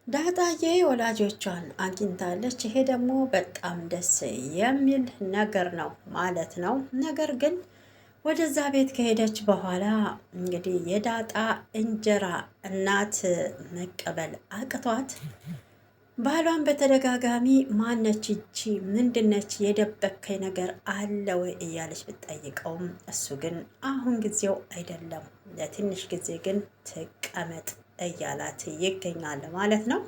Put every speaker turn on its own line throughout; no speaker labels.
ዳጣዬ ወላጆቿን አግኝታለች። ይሄ ደግሞ በጣም ደስ የሚል ነገር ነው ማለት ነው። ነገር ግን ወደዛ ቤት ከሄደች በኋላ እንግዲህ የዳጣ እንጀራ እናት መቀበል አቅቷት ባሏን በተደጋጋሚ ማነች እቺ ምንድነች የደበከኝ ነገር አለ ወይ እያለች ብትጠይቀውም እሱ ግን አሁን ጊዜው አይደለም፣ ለትንሽ ጊዜ ግን ትቀመጥ እያላት ይገኛል ማለት ነው።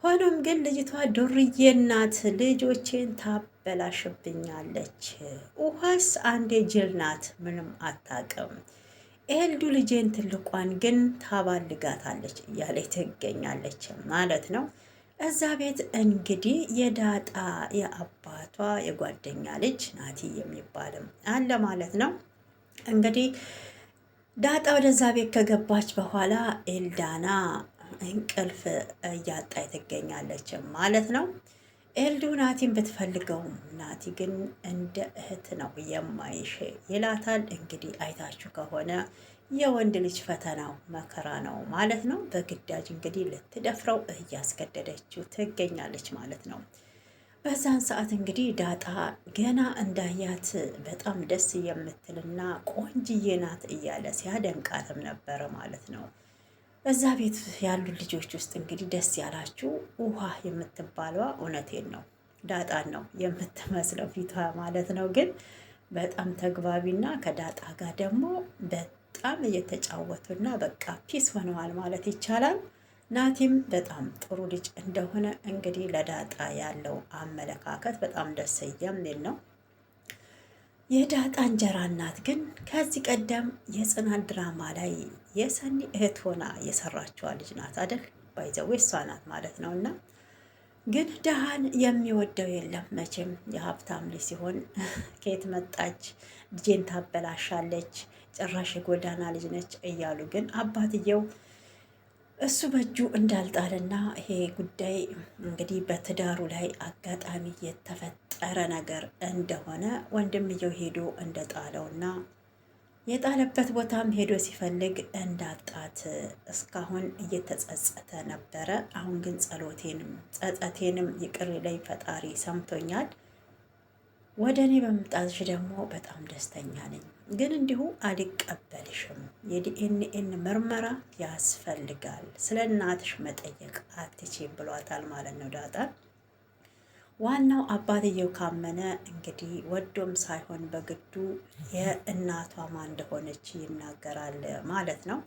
ሆኖም ግን ልጅቷ ዱርዬ ናት፣ ልጆቼን ታበላሽብኛለች። ውሃስ አንዴ ጅል ናት፣ ምንም አታውቅም። ኤልዱ ልጄን ትልቋን ግን ታባልጋታለች እያለች ትገኛለች ማለት ነው። እዛ ቤት እንግዲህ የዳጣ የአባቷ የጓደኛ ልጅ ናቲ የሚባልም አለ ማለት ነው። እንግዲህ ዳጣ ወደዛ ቤት ከገባች በኋላ ኤልዳና እንቅልፍ እያጣች ትገኛለች ማለት ነው። ኤልዱ ናቲን ብትፈልገውም ናቲ ግን እንደ እህት ነው የማይሽ ይላታል። እንግዲህ አይታችሁ ከሆነ የወንድ ልጅ ፈተናው መከራ ነው ማለት ነው። በግዳጅ እንግዲህ ልትደፍረው እያስገደደችው ትገኛለች ማለት ነው። በዛን ሰዓት እንግዲህ ዳጣ ገና እንዳያት በጣም ደስ የምትልና ቆንጅዬ ናት እያለ ሲያደንቃትም ነበረ ማለት ነው። እዛ ቤት ያሉ ልጆች ውስጥ እንግዲህ ደስ ያላችሁ ውሃ የምትባለዋ እውነቴን ነው ዳጣን ነው የምትመስለው ፊቷ ማለት ነው። ግን በጣም ተግባቢና ከዳጣ ጋር ደግሞ በጣም እየተጫወቱና በቃ ፒስ ሆነዋል ማለት ይቻላል። ናቲም በጣም ጥሩ ልጅ እንደሆነ እንግዲህ ለዳጣ ያለው አመለካከት በጣም ደስ የሚል ነው። የዳጣ እንጀራ እናት ግን ከዚህ ቀደም የጽናት ድራማ ላይ የሰኒ እህት ሆና የሰራችዋ ልጅ ናት አደል? ባይዘዌ እሷ ናት ማለት ነው። እና ግን ደሃን የሚወደው የለም መቼም። የሀብታም ልጅ ሲሆን ከየት መጣች ልጄን ታበላሻለች፣ ጭራሽ የጎዳና ልጅ ነች እያሉ ግን አባትየው እሱ በእጁ እንዳልጣልና ይሄ ጉዳይ እንግዲህ በትዳሩ ላይ አጋጣሚ የተፈጠረ ነገር እንደሆነ ወንድምየው ሄዶ እንደጣለውና የጣለበት ቦታም ሄዶ ሲፈልግ እንዳጣት እስካሁን እየተጸጸተ ነበረ። አሁን ግን ጸጸቴንም ይቅር ላይ ፈጣሪ ሰምቶኛል፣ ወደ እኔ በመምጣትሽ ደግሞ በጣም ደስተኛ ነኝ፣ ግን እንዲሁ አልቀበልሽም። የዲኤንኤን ምርመራ ያስፈልጋል፣ ስለ እናትሽ መጠየቅ አትችይም ብሏታል ማለት ነው ዳጣ። ዋናው አባትየው ካመነ እንግዲህ ወዶም ሳይሆን በግዱ የእናቷ ማን እንደሆነች ይናገራል ማለት ነው።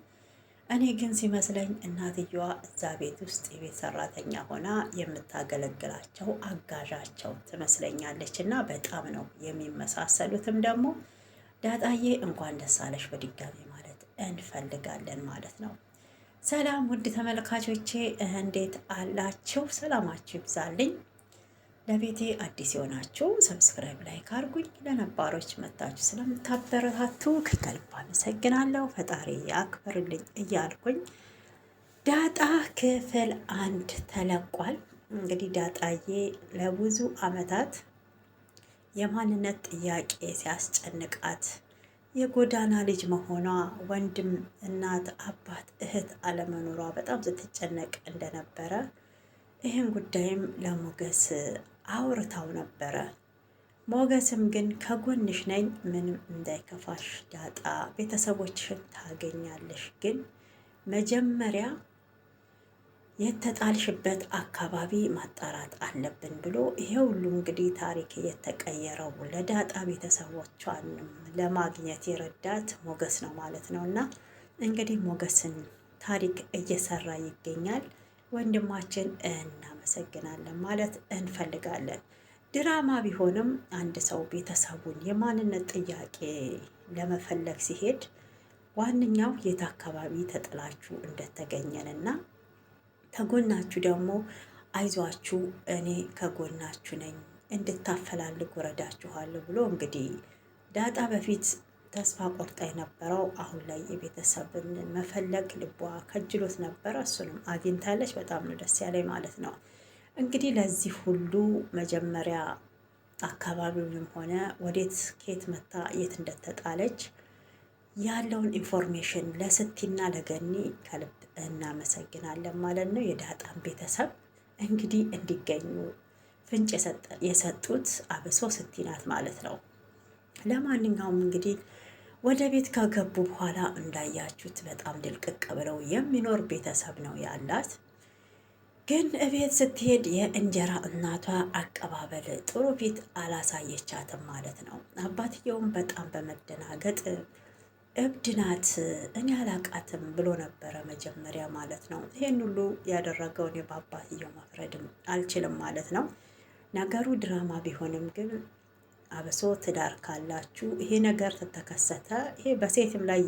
እኔ ግን ሲመስለኝ እናትየዋ እዛ ቤት ውስጥ የቤት ሰራተኛ ሆና የምታገለግላቸው አጋዣቸው ትመስለኛለች እና በጣም ነው የሚመሳሰሉትም። ደግሞ ዳጣዬ እንኳን ደስ አለሽ በድጋሚ ማለት እንፈልጋለን ማለት ነው። ሰላም ውድ ተመልካቾቼ እንዴት አላችሁ? ሰላማችሁ ይብዛልኝ። ለቤቴ አዲስ የሆናችሁ ሰብስክራይብ ላይክ አድርጉኝ። ለነባሮች መታችሁ ስለምታበረታቱ ከልብ አመሰግናለሁ። ፈጣሪ ያክብርልኝ እያልኩኝ ዳጣ ክፍል 1 ተለቋል። እንግዲህ ዳጣዬ ለብዙ አመታት የማንነት ጥያቄ ሲያስጨንቃት የጎዳና ልጅ መሆኗ፣ ወንድም፣ እናት፣ አባት፣ እህት አለመኖሯ በጣም ስትጨነቅ እንደነበረ ይህን ጉዳይም ለሞገስ አውርታው ነበረ። ሞገስም ግን ከጎንሽ ነኝ፣ ምንም እንዳይከፋሽ ዳጣ፣ ቤተሰቦችሽን ታገኛለሽ፣ ግን መጀመሪያ የተጣልሽበት አካባቢ ማጣራት አለብን ብሎ ይሄ ሁሉ እንግዲህ ታሪክ የተቀየረው ለዳጣ ቤተሰቦቿንም ለማግኘት የረዳት ሞገስ ነው ማለት ነው። እና እንግዲህ ሞገስን ታሪክ እየሰራ ይገኛል። ወንድማችን እናመሰግናለን ማለት እንፈልጋለን። ድራማ ቢሆንም አንድ ሰው ቤተሰቡን የማንነት ጥያቄ ለመፈለግ ሲሄድ ዋነኛው የት አካባቢ ተጥላችሁ እንደተገኘንና ከጎናችሁ ደግሞ አይዟችሁ እኔ ከጎናችሁ ነኝ እንድታፈላልግ ወረዳችኋለሁ ብሎ እንግዲህ ዳጣ በፊት ተስፋ ቆርጣ የነበረው አሁን ላይ የቤተሰብን መፈለግ ልቧ ከጅሎት ነበረ። እሱንም አግኝታለች። በጣም ነው ደስ ያለኝ ማለት ነው። እንግዲህ ለዚህ ሁሉ መጀመሪያ አካባቢውንም ሆነ ወዴት ከየት መታ የት እንደተጣለች ያለውን ኢንፎርሜሽን ለስቲና ለገኒ ከልብ እናመሰግናለን ማለት ነው። የዳጣን ቤተሰብ እንግዲህ እንዲገኙ ፍንጭ የሰጡት አብሶ ስቲ ናት ማለት ነው። ለማንኛውም እንግዲህ ወደ ቤት ከገቡ በኋላ እንዳያችሁት በጣም ድልቅቅ ብለው የሚኖር ቤተሰብ ነው ያላት። ግን እቤት ስትሄድ የእንጀራ እናቷ አቀባበል ጥሩ ፊት አላሳየቻትም ማለት ነው። አባትየውም በጣም በመደናገጥ እብድ ናት እኔ አላቃትም ብሎ ነበረ መጀመሪያ ማለት ነው። ይሄን ሁሉ ያደረገውን በአባትየው መፍረድም አልችልም ማለት ነው። ነገሩ ድራማ ቢሆንም ግን አብሶ ትዳር ካላችሁ ይሄ ነገር ተከሰተ፣ ይሄ በሴትም ላይ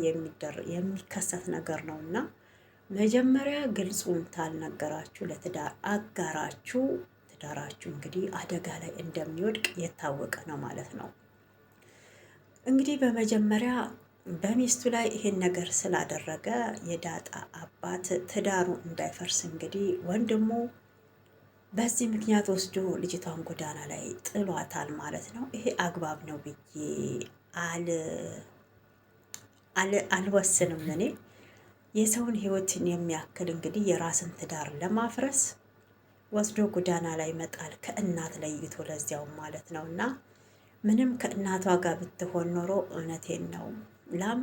የሚከሰት ነገር ነው እና መጀመሪያ ግልጹን ታልነገራችሁ ለትዳር አጋራችሁ ትዳራችሁ እንግዲህ አደጋ ላይ እንደሚወድቅ የታወቀ ነው ማለት ነው። እንግዲህ በመጀመሪያ በሚስቱ ላይ ይሄን ነገር ስላደረገ የዳጣ አባት ትዳሩ እንዳይፈርስ እንግዲህ ወንድሙ በዚህ ምክንያት ወስዶ ልጅቷን ጎዳና ላይ ጥሏታል ማለት ነው። ይሄ አግባብ ነው ብዬ አልወስንም። እኔ የሰውን ሕይወትን የሚያክል እንግዲህ የራስን ትዳር ለማፍረስ ወስዶ ጎዳና ላይ መጣል ከእናት ለይቶ ለዚያውም ማለት ነው እና ምንም ከእናቷ ጋር ብትሆን ኖሮ እውነቴን ነው ላም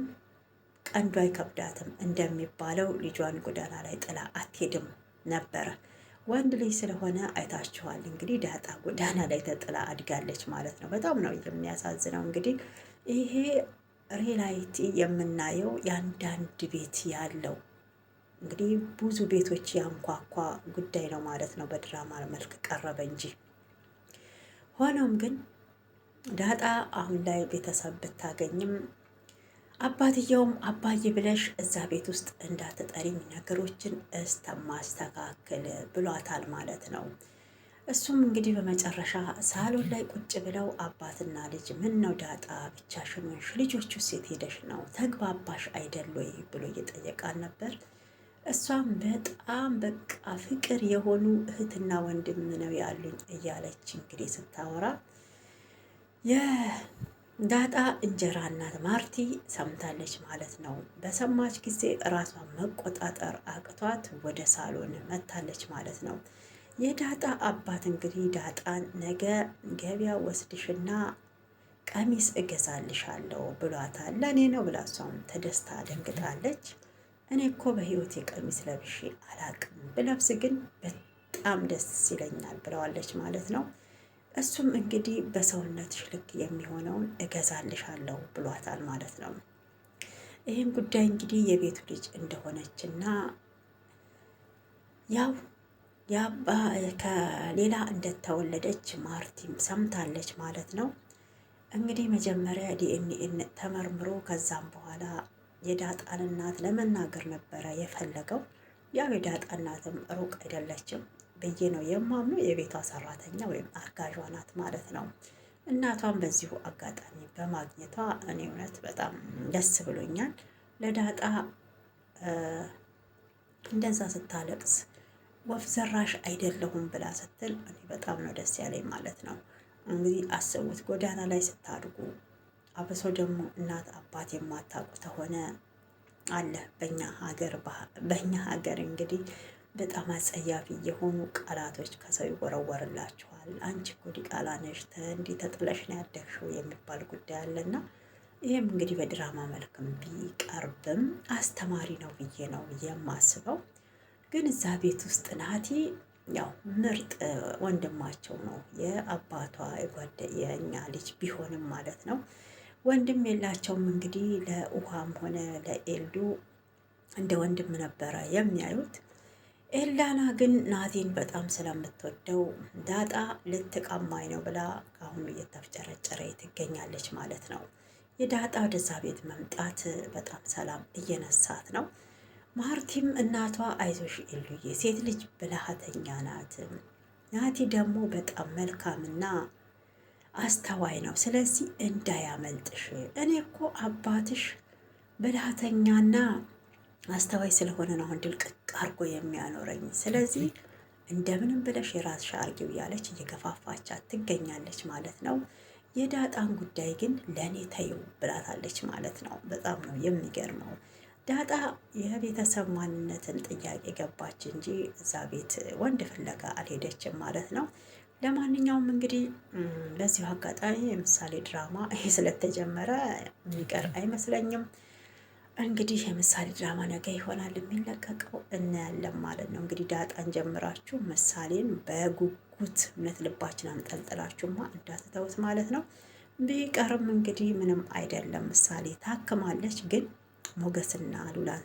ቀንዱ አይከብዳትም እንደሚባለው ልጇን ጎዳና ላይ ጥላ አትሄድም ነበረ። ወንድ ልጅ ስለሆነ አይታችኋል እንግዲህ ዳጣ ጎዳና ላይ ተጥላ አድጋለች ማለት ነው። በጣም ነው የሚያሳዝነው። እንግዲህ ይሄ ሪላይቲ የምናየው የአንዳንድ ቤት ያለው እንግዲህ ብዙ ቤቶች ያንኳኳ ጉዳይ ነው ማለት ነው። በድራማ መልክ ቀረበ እንጂ ሆኖም ግን ዳጣ አሁን ላይ ቤተሰብ ብታገኝም አባትየውም አባዬ ብለሽ እዛ ቤት ውስጥ እንዳትጠሪኝ ነገሮችን እስተማስተካከል ብሏታል ማለት ነው። እሱም እንግዲህ በመጨረሻ ሳሎን ላይ ቁጭ ብለው አባትና ልጅ ምን ነው ዳጣ ብቻሽን ሆንሽ? ልጆቹ ሴት ሄደሽ ነው ተግባባሽ አይደል ወይ ብሎ እየጠየቃል ነበር። እሷም በጣም በቃ ፍቅር የሆኑ እህትና ወንድም ነው ያሉኝ እያለች እንግዲህ ስታወራ ዳጣ እንጀራ እናት ማርቲ ሰምታለች ማለት ነው። በሰማች ጊዜ ራሷን መቆጣጠር አቅቷት ወደ ሳሎን መታለች ማለት ነው። የዳጣ አባት እንግዲህ ዳጣን ነገ ገበያ ወስድሽና ቀሚስ እገዛልሻለሁ ብሏታል። ለእኔ ነው ብላ እሷም ተደስታ ደንግጣለች። እኔ እኮ በህይወቴ ቀሚስ ለብሼ አላቅም፣ ብለብስ ግን በጣም ደስ ይለኛል ብለዋለች ማለት ነው። እሱም እንግዲህ በሰውነትሽ ልክ የሚሆነውን እገዛልሻለሁ ብሏታል ማለት ነው። ይህም ጉዳይ እንግዲህ የቤቱ ልጅ እንደሆነችና ያው ከሌላ እንደተወለደች ማርቲም ሰምታለች ማለት ነው። እንግዲህ መጀመሪያ ዲኤንኤ ተመርምሮ ከዛም በኋላ የዳጣን እናት ለመናገር ነበረ የፈለገው። ያው የዳጣ እናትም ሩቅ አይደለችም ብዬ ነው የማምነው። የቤቷ ሰራተኛ ወይም አጋዧ ናት ማለት ነው። እናቷን በዚሁ አጋጣሚ በማግኘቷ እኔ እውነት በጣም ደስ ብሎኛል። ለዳጣ እንደዛ ስታለቅስ ወፍ ዘራሽ አይደለሁም ብላ ስትል እኔ በጣም ነው ደስ ያለኝ ማለት ነው። እንግዲህ አስቡት ጎዳና ላይ ስታድጉ፣ አብሶ ደግሞ እናት አባት የማታውቁ ተሆነ አለ በእኛ ሀገር እንግዲህ በጣም አጸያፊ የሆኑ ቃላቶች ከሰው ይወረወርላችኋል። አንቺ እኮ ዲቃላ ነሽ፣ እንዲህ ተጥለሽ ነው ያደግሽው የሚባል ጉዳይ አለና ይህም እንግዲህ በድራማ መልክም ቢቀርብም አስተማሪ ነው ብዬ ነው የማስበው። ግን እዛ ቤት ውስጥ ናቲ ያው ምርጥ ወንድማቸው ነው የአባቷ የእኛ ልጅ ቢሆንም ማለት ነው። ወንድም የላቸውም እንግዲህ ለውሃም ሆነ ለኤልዱ እንደ ወንድም ነበረ የሚያዩት። ኤላና ግን ናቲን በጣም ስለምትወደው ዳጣ ልትቀማኝ ነው ብላ ከአሁኑ እየተፍጨረጨረ ትገኛለች ማለት ነው። የዳጣ ወደዛ ቤት መምጣት በጣም ሰላም እየነሳት ነው። ማርቲም እናቷ አይዞሽ ኤሉዬ ሴት ልጅ ብልሃተኛ ናት፣ ናቲ ደግሞ በጣም መልካምና አስተዋይ ነው፣ ስለዚህ እንዳያመልጥሽ። እኔ እኮ አባትሽ ብልሃተኛና አስተዋይ ስለሆነ ነው አሁን ድልቅቅ አርጎ የሚያኖረኝ፣ ስለዚህ እንደምንም ብለሽ የራስሽ አርጊው እያለች እየገፋፋቻት ትገኛለች ማለት ነው። የዳጣን ጉዳይ ግን ለእኔ ተይው ብላታለች ማለት ነው። በጣም ነው የሚገርመው። ዳጣ የቤተሰብ ማንነትን ጥያቄ ገባች እንጂ እዛ ቤት ወንድ ፍለጋ አልሄደችም ማለት ነው። ለማንኛውም እንግዲህ በዚሁ አጋጣሚ የምሳሌ ድራማ ይሄ ስለተጀመረ የሚቀር አይመስለኝም። እንግዲህ የምሳሌ ድራማ ነገ ይሆናል የሚለቀቀው እናያለን ማለት ነው። እንግዲህ ዳጣን ጀምራችሁ ምሳሌን በጉጉት እውነት ልባችን አንጠልጥላችሁማ እንዳትተውት ማለት ነው። ቢቀርም እንግዲህ ምንም አይደለም። ምሳሌ ታክማለች፣ ግን ሞገስና ሉላን